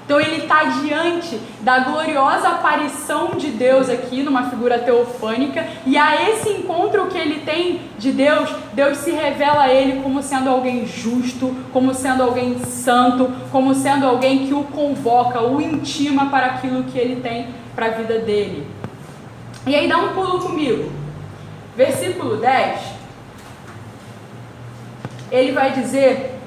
Speaker 1: Então ele está diante da gloriosa aparição de Deus aqui, numa figura teofânica, e a esse encontro que ele tem de Deus, Deus se revela a ele como sendo alguém justo, como sendo alguém santo, como sendo alguém que o convoca, o intima para aquilo que ele tem para a vida dele. E aí dá um pulo comigo. Versículo 10, ele vai dizer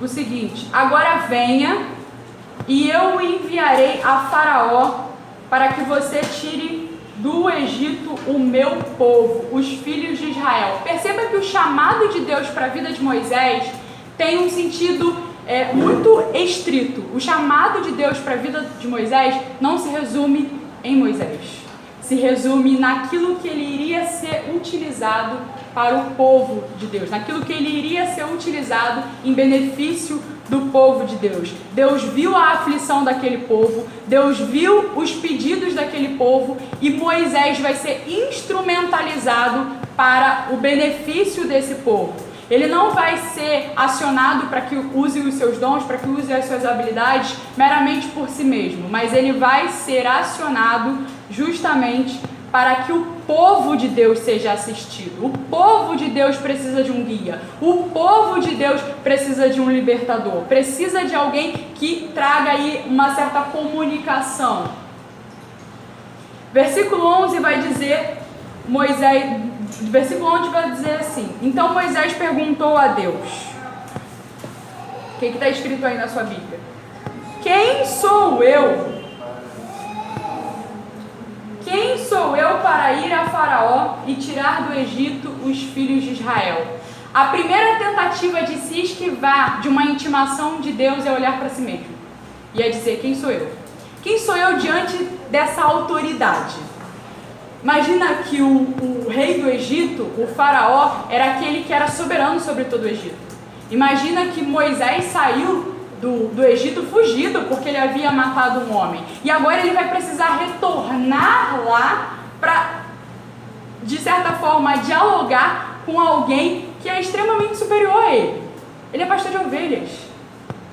Speaker 1: o seguinte: agora venha e eu o enviarei a Faraó para que você tire do Egito o meu povo, os filhos de Israel. Perceba que o chamado de Deus para a vida de Moisés tem um sentido muito estrito. O chamado de Deus para a vida de Moisés não se resume em Moisés, se resume naquilo que ele iria ser utilizado para o povo de Deus, naquilo que ele iria ser utilizado em benefício do povo de Deus. Deus viu a aflição daquele povo, Deus viu os pedidos daquele povo, e Moisés vai ser instrumentalizado para o benefício desse povo. Ele não vai ser acionado para que use os seus dons, para que use as suas habilidades meramente por si mesmo, mas ele vai ser acionado justamente para que o povo de Deus seja assistido. O povo de Deus precisa de um guia. O povo de Deus precisa de um libertador. Precisa de alguém que traga aí uma certa comunicação. Versículo 11 vai dizer, versículo 11 vai dizer assim: então Moisés perguntou a Deus. O que está escrito aí na sua Bíblia? Quem sou eu? Quem sou eu para ir a Faraó e tirar do Egito os filhos de Israel? A primeira tentativa de se esquivar de uma intimação de Deus é olhar para si mesmo. E é dizer, quem sou eu? Quem sou eu diante dessa autoridade? Imagina que o rei do Egito, o Faraó, era aquele que era soberano sobre todo o Egito. Imagina que Moisés saiu do Egito fugido porque ele havia matado um homem. E agora ele vai precisar retornar lá para, de certa forma, dialogar com alguém que é extremamente superior a ele. Ele é pastor de ovelhas.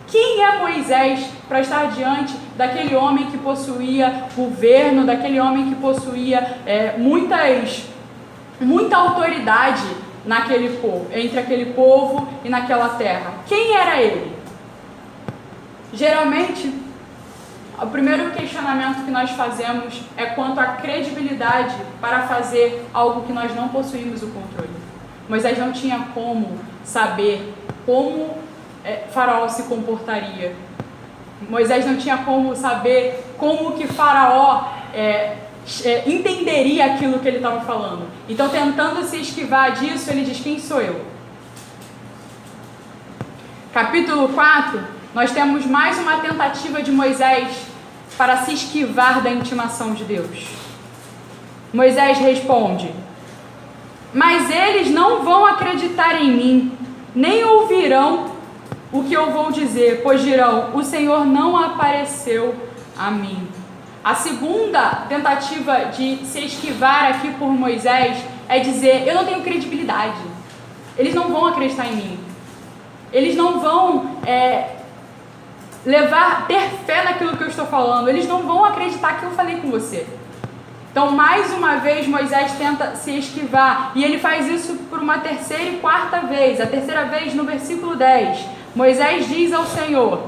Speaker 1: Quem é Moisés para estar diante daquele homem que possuía governo, daquele homem que possuía muita autoridade naquele povo, entre aquele povo e naquela terra? Quem era ele? Geralmente, o primeiro questionamento que nós fazemos é quanto à credibilidade para fazer algo que nós não possuímos o controle. Moisés não tinha como saber como Faraó se comportaria. Moisés não tinha como saber como que Faraó entenderia aquilo que ele estava falando. Então, tentando se esquivar disso, ele diz, quem sou eu? Capítulo 4, nós temos mais uma tentativa de Moisés para se esquivar da intimação de Deus. Moisés responde: mas eles não vão acreditar em mim, nem ouvirão o que eu vou dizer, pois dirão, o Senhor não apareceu a mim. A segunda tentativa de se esquivar aqui por Moisés é dizer, eu não tenho credibilidade, eles não vão acreditar em mim, eles não vão ter fé naquilo que eu estou falando, eles não vão acreditar que eu falei com você. Então, mais uma vez, Moisés tenta se esquivar, e ele faz isso por uma terceira e quarta vez. A terceira vez, no versículo 10, Moisés diz ao Senhor,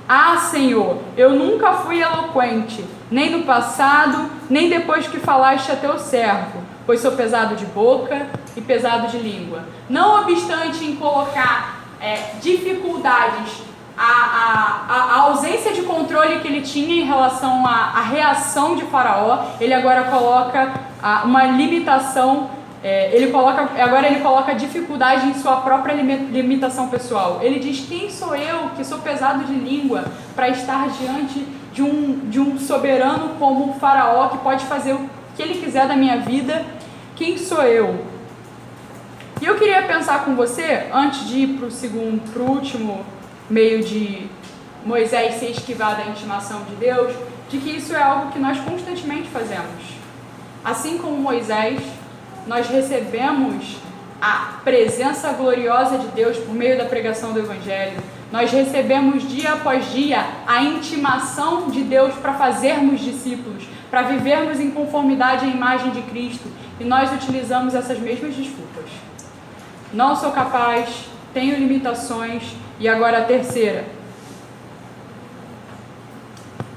Speaker 1: ah, Senhor, eu nunca fui eloquente, nem no passado, nem depois que falaste a teu servo, pois sou pesado de boca e pesado de língua. Não obstante em colocar dificuldades, a ausência de controle que ele tinha em relação à reação de Faraó, ele agora coloca uma limitação, agora ele coloca dificuldade em sua própria limitação pessoal. Ele diz, quem sou eu, que sou pesado de língua, para estar diante de um soberano como o Faraó, que pode fazer o que ele quiser da minha vida? Quem sou eu? E eu queria pensar com você, antes de ir para o último meio de Moisés se esquivar da intimação de Deus, de que isso é algo que nós constantemente fazemos. Assim como Moisés, nós recebemos a presença gloriosa de Deus por meio da pregação do Evangelho, Nós recebemos dia após dia a intimação de Deus para fazermos discípulos, para vivermos em conformidade à imagem de Cristo, e nós utilizamos essas mesmas desculpas. Não sou capaz, tenho limitações, e agora a terceira.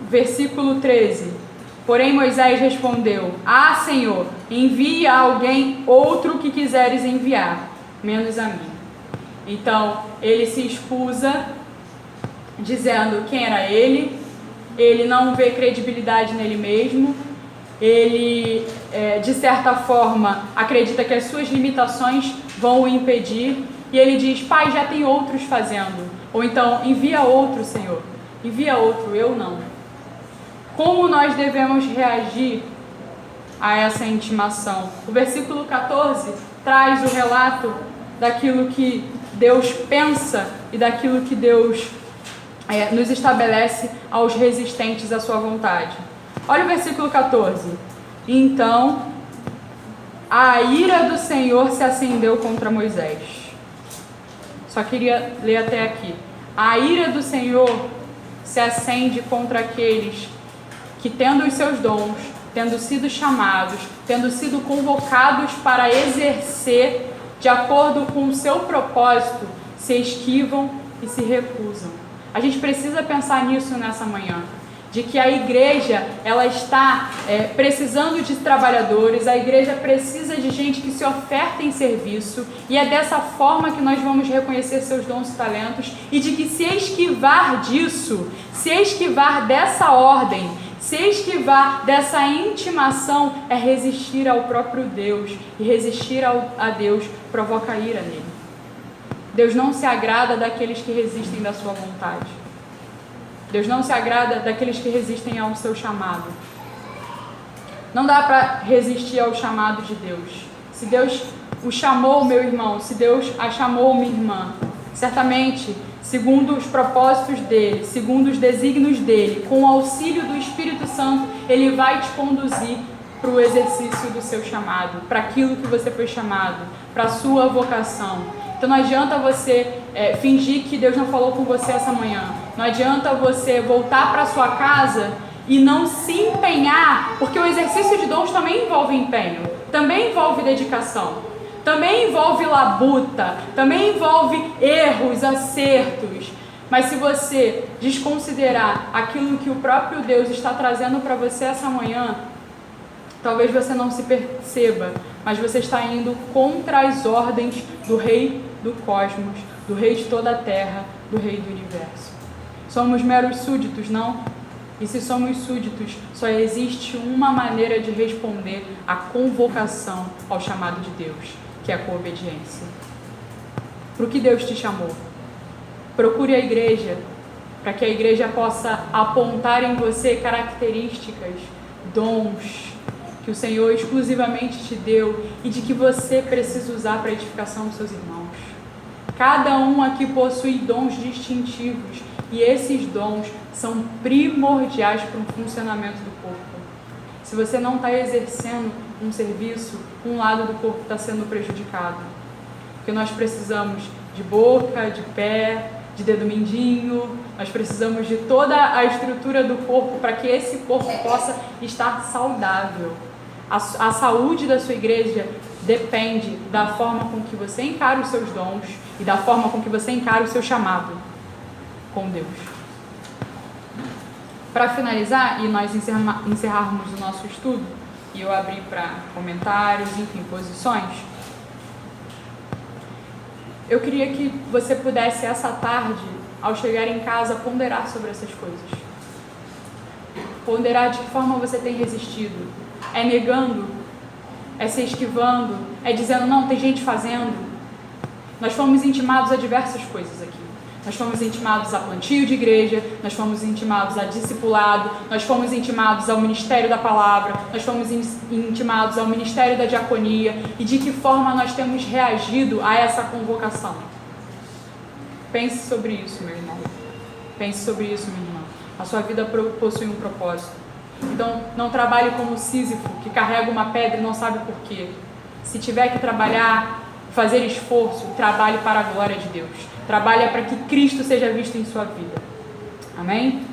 Speaker 1: Versículo 13. Porém Moisés respondeu: Ah, Senhor, envia alguém outro que quiseres enviar, menos a mim. Então, ele se excusa, dizendo quem era ele não vê credibilidade nele mesmo, ele, de certa forma, acredita que as suas limitações vão o impedir, e ele diz: Pai, já tem outros fazendo. Ou então, envia outro, Senhor, envia outro, eu não. Como nós devemos reagir a essa intimação? O versículo 14 traz o relato daquilo que Deus pensa e daquilo que Deus nos estabelece aos resistentes à sua vontade. Olha o versículo 14. Então, a ira do Senhor se acendeu contra Moisés. Só queria ler até aqui. A ira do Senhor se acende contra aqueles que, tendo os seus dons, tendo sido chamados, tendo sido convocados para exercer de acordo com o seu propósito, se esquivam e se recusam. A gente precisa pensar nisso nessa manhã, de que a igreja, ela está precisando de trabalhadores, a igreja precisa de gente que se oferta em serviço, e é dessa forma que nós vamos reconhecer seus dons e talentos, e de que se esquivar disso, se esquivar dessa ordem, se esquivar dessa intimação, é resistir ao próprio Deus, e resistir a Deus provoca ira nele. Deus não se agrada daqueles que resistem da sua vontade. Deus não se agrada daqueles que resistem ao seu chamado. Não dá para resistir ao chamado de Deus. Se Deus o chamou, meu irmão, se Deus a chamou, minha irmã, certamente, segundo os propósitos dele, segundo os desígnios dele, com o auxílio do Espírito Santo, ele vai te conduzir para o exercício do seu chamado, para aquilo que você foi chamado, para a sua vocação. Então não adianta você fingir que Deus não falou com você essa manhã. Não adianta você voltar para sua casa e não se empenhar, porque o exercício de dons também envolve empenho, também envolve dedicação, também envolve labuta, também envolve erros, acertos. Mas se você desconsiderar aquilo que o próprio Deus está trazendo para você essa manhã, talvez você não se perceba, mas você está indo contra as ordens do Rei do Cosmos, do Rei de toda a Terra, do Rei do Universo. Somos meros súditos, não? E se somos súditos, só existe uma maneira de responder à convocação ao chamado de Deus, que é a coobediência. Para o que Deus te chamou? Procure a igreja, para que a igreja possa apontar em você características, dons que o Senhor exclusivamente te deu e de que você precisa usar para a edificação dos seus irmãos. Cada um aqui possui dons distintivos e esses dons são primordiais para o funcionamento do corpo. Se você não está exercendo um serviço, um lado do corpo está sendo prejudicado. Porque nós precisamos de boca, de pé, de dedo mindinho, nós precisamos de toda a estrutura do corpo para que esse corpo possa estar saudável. A saúde da sua igreja depende da forma com que você encara os seus dons e da forma com que você encara o seu chamado com Deus. Para finalizar e nós encerrarmos o nosso estudo, e eu abri para comentários, enfim, posições, eu queria que você pudesse, essa tarde, ao chegar em casa, ponderar sobre essas coisas. Ponderar de que forma você tem resistido. É negando? É se esquivando? É dizendo, não, tem gente fazendo? Nós fomos intimados a diversas coisas aqui. Nós fomos intimados a plantio de igreja, nós fomos intimados a discipulado, nós fomos intimados ao ministério da palavra, nós fomos intimados ao ministério da diaconia, e de que forma nós temos reagido a essa convocação. Pense sobre isso, meu irmão. Pense sobre isso, minha irmã. A sua vida possui um propósito. Então, não trabalhe como Sísifo, que carrega uma pedra e não sabe por quê. Se tiver que trabalhar, fazer esforço, trabalhe para a glória de Deus. Trabalha para que Cristo seja visto em sua vida. Amém?